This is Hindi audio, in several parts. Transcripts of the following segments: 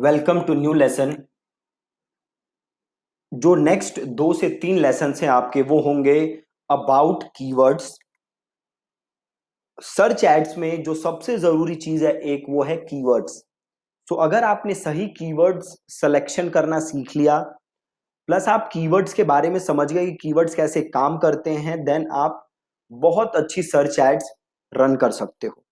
Welcome to new lesson. जो नेक्स्ट 2 से 3 लेसन हैं आपके वो होंगे अबाउट कीवर्ड्स। सर्च एड्स में जो सबसे जरूरी चीज है एक वो है कीवर्ड्स। तो अगर आपने सही कीवर्ड्स सिलेक्शन करना सीख लिया प्लस आप कीवर्ड्स के बारे में समझ गए कि कीवर्ड्स कैसे काम करते हैं, देन आप बहुत अच्छी सर्च एड्स रन कर सकते हो।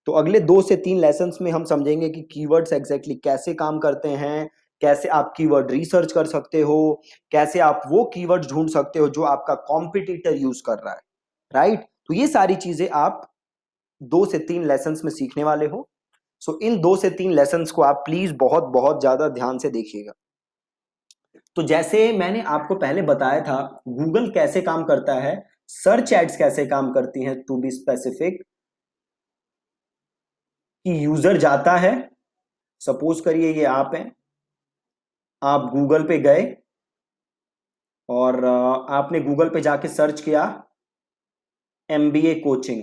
तो अगले 2 से 3 लेसन्स में हम समझेंगे कि कीवर्ड्स एग्जैक्टली कैसे काम करते हैं, कैसे आप कीवर्ड रिसर्च कर सकते हो, कैसे आप वो कीवर्ड्स ढूंढ सकते हो जो आपका कॉम्पिटिटर यूज कर रहा है। राइट, तो ये सारी चीजें आप 2 से 3 लेसन्स में सीखने वाले हो। सो इन 2 से 3 लेसन्स को आप प्लीज बहुत बहुत ज्यादा ध्यान से देखिएगा। तो जैसे मैंने आपको पहले बताया था गूगल कैसे काम करता है, सर्च एड्स कैसे काम करती हैं, टू बी स्पेसिफिक, कि यूजर जाता है, सपोज करिए ये आप हैं, आप गूगल पे गए और आपने गूगल पे जाके सर्च किया एमबीए कोचिंग,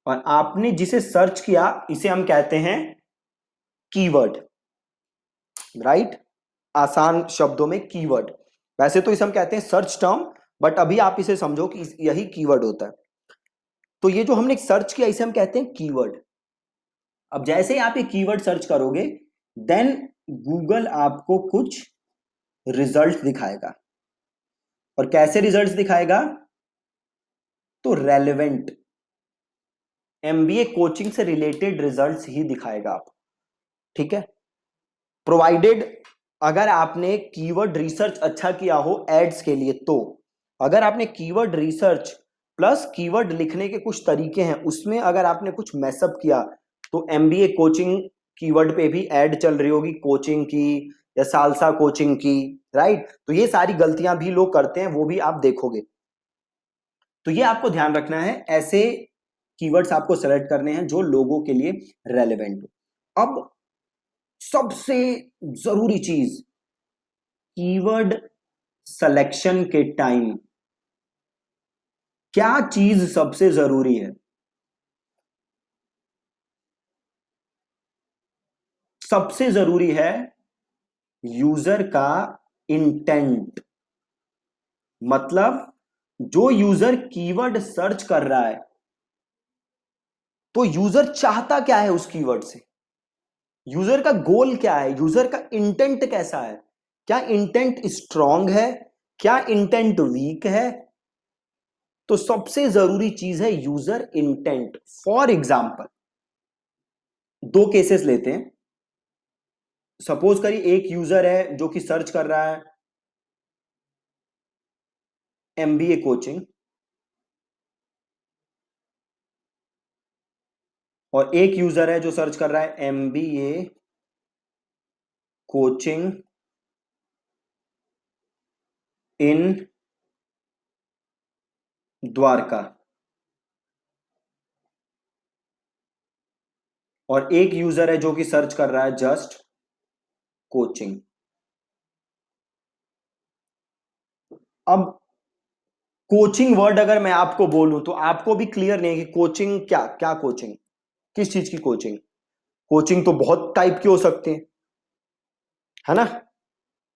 और आपने जिसे सर्च किया इसे हम कहते हैं कीवर्ड। राइट, आसान शब्दों में कीवर्ड। वैसे तो इसे हम कहते हैं सर्च टर्म, बट अभी आप इसे समझो कि यही कीवर्ड होता है। तो ये जो हमने सर्च किया इसे हम कहते हैं कीवर्ड। अब जैसे ही आप ये कीवर्ड सर्च करोगे देन गूगल आपको कुछ रिजल्ट दिखाएगा। और कैसे रिजल्ट्स दिखाएगा? तो रेलेवेंट एमबीए कोचिंग से रिलेटेड रिजल्ट्स ही दिखाएगा आप। ठीक है, प्रोवाइडेड अगर आपने कीवर्ड रिसर्च अच्छा किया हो एड्स के लिए। तो अगर आपने कीवर्ड रिसर्च प्लस कीवर्ड लिखने के कुछ तरीके हैं उसमें अगर आपने कुछ मैसअप किया तो एमबीए कोचिंग कीवर्ड पे भी एड चल रही होगी, कोचिंग की या सालसा कोचिंग की। राइट, तो ये सारी गलतियां भी लोग करते हैं, वो भी आप देखोगे। तो ये आपको ध्यान रखना है, ऐसे कीवर्ड्स आपको सेलेक्ट करने हैं जो लोगों के लिए रेलेवेंट हो। अब सबसे जरूरी चीज, कीवर्ड सिलेक्शन के टाइम क्या चीज सबसे जरूरी है? सबसे जरूरी है यूजर का इंटेंट। मतलब जो यूजर कीवर्ड सर्च कर रहा है तो यूजर चाहता क्या है उस कीवर्ड से, यूजर का गोल क्या है, यूजर का इंटेंट कैसा है, क्या इंटेंट स्ट्रांग है, क्या इंटेंट वीक है। तो सबसे जरूरी चीज है यूजर इंटेंट। फॉर एग्जाम्पल दो केसेस लेते हैं। सपोज करिए एक यूजर है जो कि सर्च कर रहा है एमबीए कोचिंग, और एक यूजर है जो सर्च कर रहा है एमबीए कोचिंग इन द्वारका, और एक यूजर है जो कि सर्च कर रहा है जस्ट कोचिंग। अब कोचिंग वर्ड अगर मैं आपको बोलूं तो आपको भी क्लियर नहीं है कि कोचिंग क्या क्या, कोचिंग किस चीज की कोचिंग। कोचिंग तो बहुत टाइप की हो सकती है ना।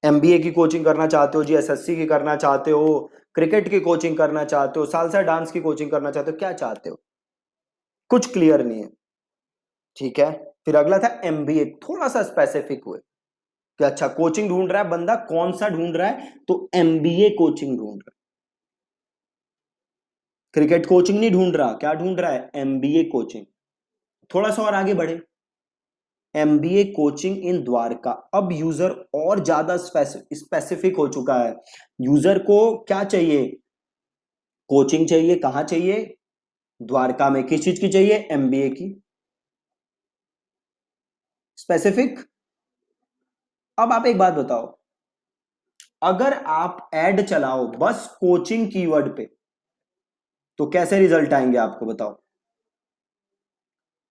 एमबीए की कोचिंग करना चाहते हो जी, एसएससी की करना चाहते हो, क्रिकेट की कोचिंग करना चाहते हो, सालसा डांस की कोचिंग करना चाहते हो, क्या चाहते हो? कुछ क्लियर नहीं है। ठीक है, फिर अगला था एमबीए, थोड़ा सा स्पेसिफिक हुए कि अच्छा कोचिंग ढूंढ रहा है बंदा, कौन सा ढूंढ रहा है? तो एमबीए कोचिंग ढूंढ रहा है। क्रिकेट कोचिंग नहीं ढूंढ रहा, क्या ढूंढ रहा है? MBA coaching. थोड़ा सा और आगे बढ़े, एमबीए कोचिंग इन द्वारका। अब यूजर और ज्यादा स्पेसिफिक हो चुका है। यूजर को क्या चाहिए? कोचिंग चाहिए, कहां चाहिए? द्वारका में। किस चीज की चाहिए? एमबीए की। स्पेसिफिक। अब आप एक बात बताओ, अगर आप ऐड चलाओ बस कोचिंग कीवर्ड पे तो कैसे रिजल्ट आएंगे आपको बताओ?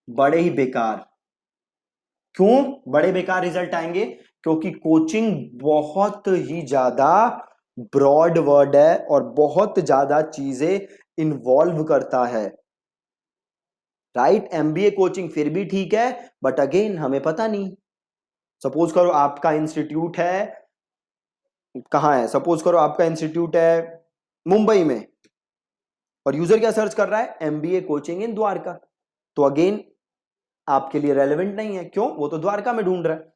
बड़े ही बेकार। क्यों बड़े बेकार रिजल्ट आएंगे? क्योंकि कोचिंग बहुत ही ज्यादा ब्रॉड वर्ड है और बहुत ज्यादा चीजें इन्वॉल्व करता है। राइट। एमबीए कोचिंग फिर भी ठीक है, बट अगेन हमें पता नहीं। सपोज करो आपका इंस्टीट्यूट है, कहाँ है, सपोज करो आपका इंस्टीट्यूट है मुंबई में, और यूजर क्या सर्च कर रहा है, एमबीए कोचिंग इन द्वारका, तो अगेन आपके लिए रेलेवेंट नहीं है। क्यों? वो तो द्वारका में ढूंढ रहा है।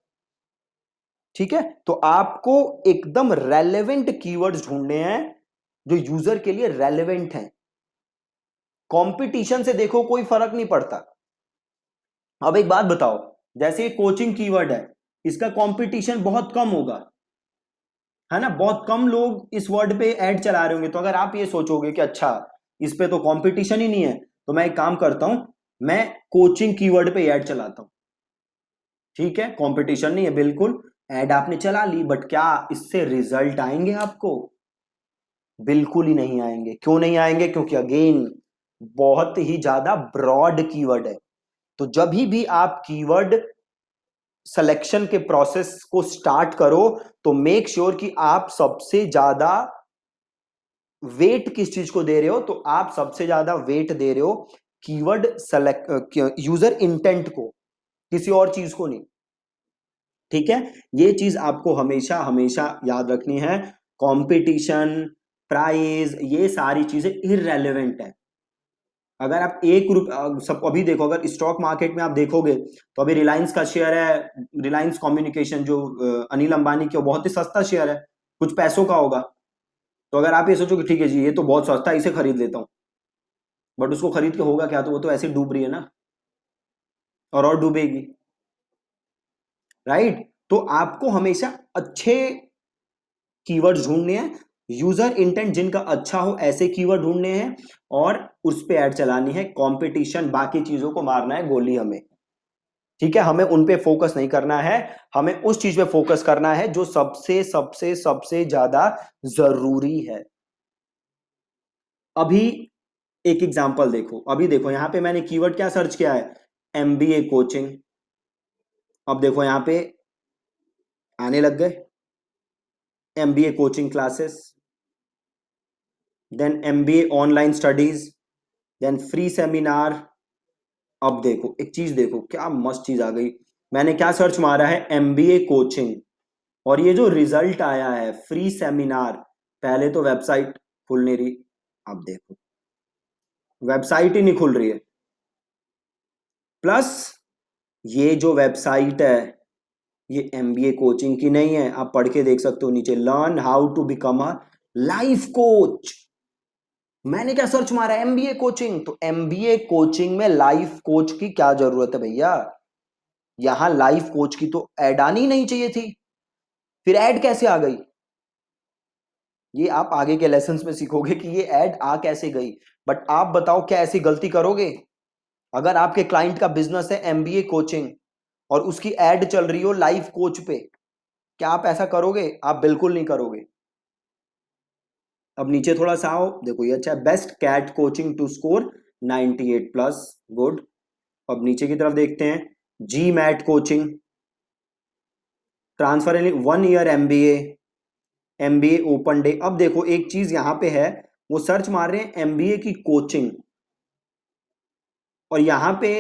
ठीक है, तो आपको एकदम रेलेवेंट कीवर्ड्स ढूंढने हैं जो यूजर के लिए रेलेवेंट हैं। कंपटीशन से देखो कोई फर्क नहीं पड़ता। अब एक बात बताओ, जैसे ये कोचिंग कीवर्ड है, इसका कंपटीशन बहुत कम होगा, है ना, बहुत कम लोग इस वर्ड पे ऐड चला रहे होंगे। तो अगर आप ये सोचोगे कि अच्छा इस पे तो कंपटीशन ही नहीं है, तो मैं एक काम करता हूं, मैं कोचिंग कीवर्ड पे ऐड चलाता हूं। ठीक है, कंपटीशन नहीं है बिल्कुल, ऐड आपने चला ली, बट क्या इससे रिजल्ट आएंगे आपको? बिल्कुल ही नहीं आएंगे। क्यों नहीं आएंगे? क्योंकि अगेन बहुत ही ज्यादा ब्रॉड कीवर्ड है। तो जब भी आप कीवर्ड सिलेक्शन के प्रोसेस को स्टार्ट करो, तो मेक श्योर कि आप सबसे ज्यादा वेट किस चीज को दे रहे हो, तो आप सबसे ज्यादा वेट दे रहे हो कीवर्ड सेलेक्ट, यूजर इंटेंट को, किसी और चीज को नहीं। ठीक है, ये चीज आपको हमेशा हमेशा याद रखनी है। कंपटीशन, प्राइस, ये सारी चीजें इररेलेवेंट है। अगर आप सब अभी देखो, अगर स्टॉक मार्केट में आप देखोगे तो अभी रिलायंस का शेयर है, रिलायंस कम्युनिकेशन जो अनिल अंबानी की, बहुत ही सस्ता शेयर है, कुछ पैसों का होगा। तो अगर आप ये सोचो कि ठीक है जी ये तो बहुत सस्ता है, इसे खरीद लेता हूं, बट उसको खरीद के होगा क्या? तो वो तो ऐसे डूब रही है ना, और डूबेगी। राइट। तो आपको हमेशा अच्छे कीवर्ड्स ढूंढने हैं, यूजर इंटेंट जिनका अच्छा हो ऐसे कीवर्ड ढूंढने हैं, और उस पे ऐड चलानी है। कंपटीशन, बाकी चीजों को मारना है गोली हमें। ठीक है, हमें उन पे फोकस नहीं करना है, हमें उस चीज पे फोकस करना है जो सबसे सबसे सबसे ज्यादा जरूरी है। अभी एक एग्जांपल देखो, अभी देखो यहां पे मैंने कीवर्ड क्या सर्च किया है, एमबीए कोचिंग। अब देखो यहां पे आने लग गए MBA coaching classes, then MBA online studies, then free seminar. अब देखो एक चीज, देखो क्या मस्त चीज आ गई। मैंने क्या सर्च मारा है, एमबीए कोचिंग, और ये जो रिजल्ट आया है फ्री सेमिनार, पहले तो वेबसाइट खुल नहीं रही। अब देखो वेबसाइट ही नहीं खुल रही है, प्लस ये जो वेबसाइट है ये एमबीए कोचिंग की नहीं है। आप पढ़ के देख सकते हो नीचे, learn how to become a life coach. मैंने क्या सर्च मारा, एमबीए कोचिंग, तो एमबीए कोचिंग में लाइफ कोच की क्या जरूरत है भैया? यहां लाइफ कोच की तो ऐड आनी ही नहीं चाहिए थी, फिर ऐड कैसे आ गई? ये आप आगे के लेसन्स में सीखोगे कि ये ऐड आ कैसे गई। बट आप बताओ क्या ऐसी गलती करोगे? अगर आपके क्लाइंट का बिजनेस है एमबीए कोचिंग और उसकी ऐड चल रही हो लाइफ कोच पे, क्या आप ऐसा करोगे? आप बिल्कुल नहीं करोगे। अब नीचे थोड़ा सा आओ, देखो ये अच्छा है, best cat coaching to score 98 plus, good. अब नीचे की तरफ देखते हैं, GMAT coaching, transfer 1 year MBA, MBA open day. अब देखो एक चीज यहां पे है, वो सर्च मार रहे हैं एमबीए की कोचिंग, और यहां पे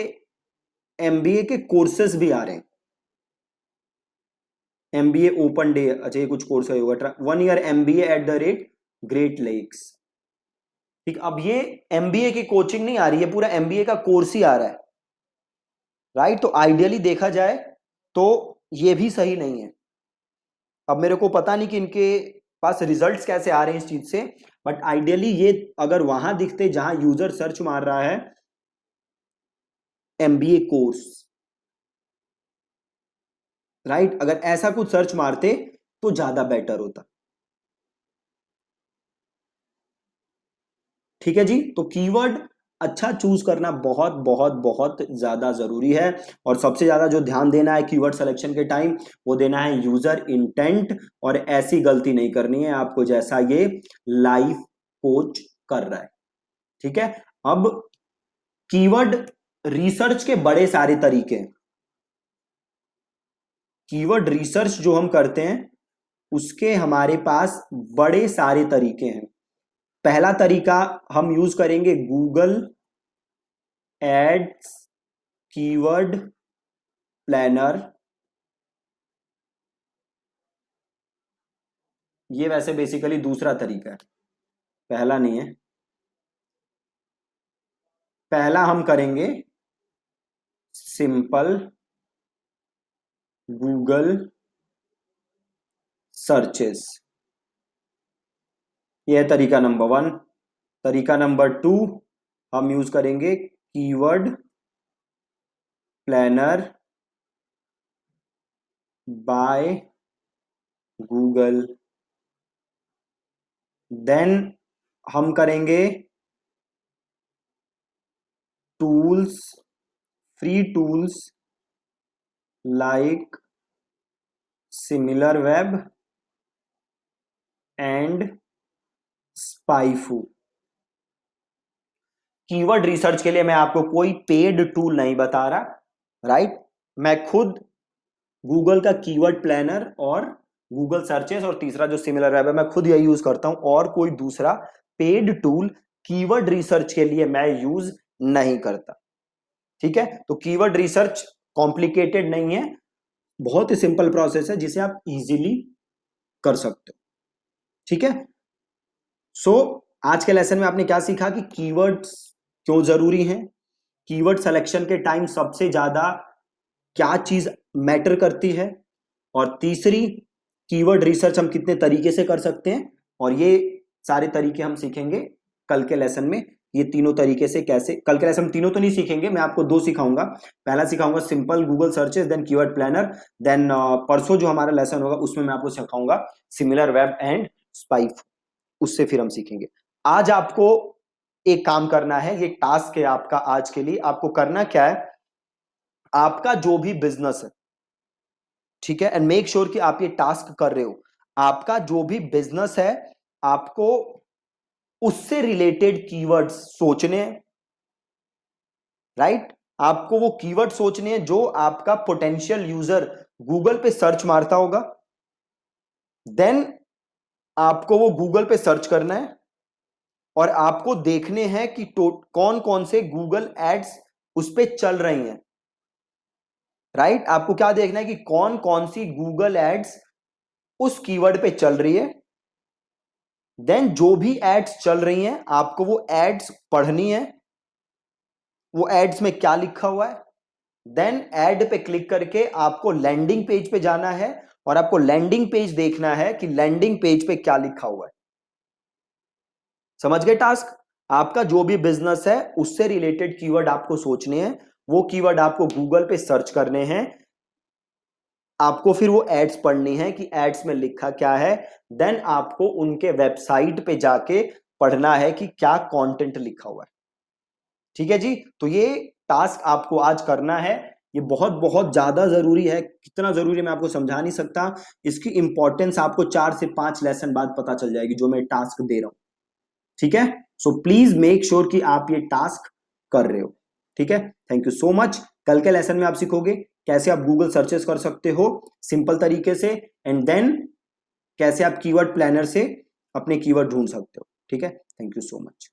एमबीए के कोर्सेज भी आ रहे हैं। एमबीए ओपन डे, अच्छा ये कुछ कोर्स है होगा, 1 year MBA at the rate Great Lakes. ठीक, अब ये एमबीए की कोचिंग नहीं आ रही है, पूरा एमबीए का कोर्स ही आ रहा है। राइट, तो आइडियली देखा जाए तो ये भी सही नहीं है। अब मेरे को पता नहीं कि इनके पास रिजल्ट्स कैसे आ रहे हैं इस चीज से, बट आइडियली ये अगर वहां दिखते जहां यूजर सर्च मार रहा है एमबीए कोर्स, राइट, अगर ऐसा कुछ सर्च मारते तो ज्यादा बेटर होता। ठीक है जी, तो कीवर्ड अच्छा चूज करना बहुत बहुत बहुत ज्यादा जरूरी है। और सबसे ज्यादा जो ध्यान देना है कीवर्ड सिलेक्शन के टाइम, वो देना है यूजर इंटेंट, और ऐसी गलती नहीं करनी है आपको जैसा ये लाइफ कोच कर रहा है। ठीक है, अब कीवर्ड रिसर्च के बड़े सारे तरीके हैं। कीवर्ड रिसर्च जो हम करते हैं उसके हमारे पास बड़े सारे तरीके हैं। पहला तरीका हम यूज करेंगे गूगल एड्स कीवर्ड प्लानर, ये वैसे बेसिकली दूसरा तरीका है, पहला नहीं है। पहला हम करेंगे सिंपल गूगल सर्चेस, यह है तरीका नंबर 1। तरीका नंबर 2 हम यूज करेंगे keyword planner by Google. Then हम करेंगे tools, free tools like SimilarWeb and SpyFu. Keyword research के लिए मैं आपको कोई पेड टूल नहीं बता रहा, राइट। मैं खुद गूगल का कीवर्ड प्लानर और गूगल सर्चेस और तीसरा जो सिमिलर वेब है मैं खुद यही यूज करता हूं, और कोई दूसरा पेड टूल कीवर्ड रिसर्च के लिए मैं यूज नहीं करता। ठीक है, तो कीवर्ड रिसर्च कॉम्प्लिकेटेड नहीं है, बहुत ही सिंपल प्रोसेस है जिसे आप इजीली कर सकते हो। ठीक है, सो आज के लेसन में आपने क्या सीखा कि कीवर्ड्स क्यों जरूरी हैं, कीवर्ड सिलेक्शन के टाइम सबसे ज्यादा क्या चीज मैटर करती है, और तीसरी कीवर्ड रिसर्च हम कितने तरीके से कर सकते हैं, और ये सारे तरीके हम सीखेंगे कल के लेसन में। ये तीनों तरीके से कैसे, कल के लेसन में तीनों तो नहीं सीखेंगे, मैं आपको 2 सिखाऊंगा। पहला सिखाऊंगा simple Google searches, then keyword planner, then परसों जो हमारा लेसन होगा उसमें मैं आपको सिखाऊंगा सिमिलर वेब एंड स्पाइफ, उससे फिर हम सीखेंगे। आज आपको एक काम करना है, ये टास्क है आपका आज के लिए। आपको करना क्या है, आपका जो भी बिजनेस है, ठीक है, एंड मेक श्योर कि आप ये टास्क कर रहे हो, आपका जो भी बिजनेस है आपको उससे रिलेटेड कीवर्ड्स सोचने हैं, राइट। आपको वो कीवर्ड सोचने हैं जो आपका पोटेंशियल यूजर गूगल पे सर्च मारता होगा, देन आपको वो गूगल पे सर्च करना है और आपको देखने हैं कि कौन कौन से गूगल एड्स उस पे चल रही हैं, राइट। आपको क्या देखना है कि कौन कौन सी गूगल एड्स उस कीवर्ड पे चल रही है, देन जो भी एड्स चल रही हैं आपको वो एड्स पढ़नी है, वो एड्स में क्या लिखा हुआ है, देन एड पे क्लिक करके आपको लैंडिंग पेज पे जाना है और आपको लैंडिंग पेज देखना है कि लैंडिंग पेज पे क्या लिखा हुआ है। समझ गए टास्क। आपका जो भी बिजनेस है उससे रिलेटेड कीवर्ड आपको सोचने हैं, वो कीवर्ड आपको गूगल पे सर्च करने हैं, आपको फिर वो एड्स पढ़नी है कि एड्स में लिखा क्या है, देन आपको उनके वेबसाइट पे जाके पढ़ना है कि क्या कंटेंट लिखा हुआ है। ठीक है जी, तो ये टास्क आपको आज करना है, ये बहुत बहुत ज्यादा जरूरी है, कितना जरूरी है मैं आपको समझा नहीं सकता, इसकी इंपॉर्टेंस आपको 4 से 5 लेसन बाद पता चल जाएगी जो मैं टास्क दे रहा हूं। ठीक है, सो प्लीज मेक श्योर कि आप ये टास्क कर रहे हो। ठीक है, थैंक यू सो मच। कल के लेसन में आप सीखोगे कैसे आप गूगल सर्चेस कर सकते हो सिंपल तरीके से, एंड देन कैसे आप कीवर्ड प्लानर से अपने कीवर्ड ढूंढ सकते हो। ठीक है, थैंक यू सो मच।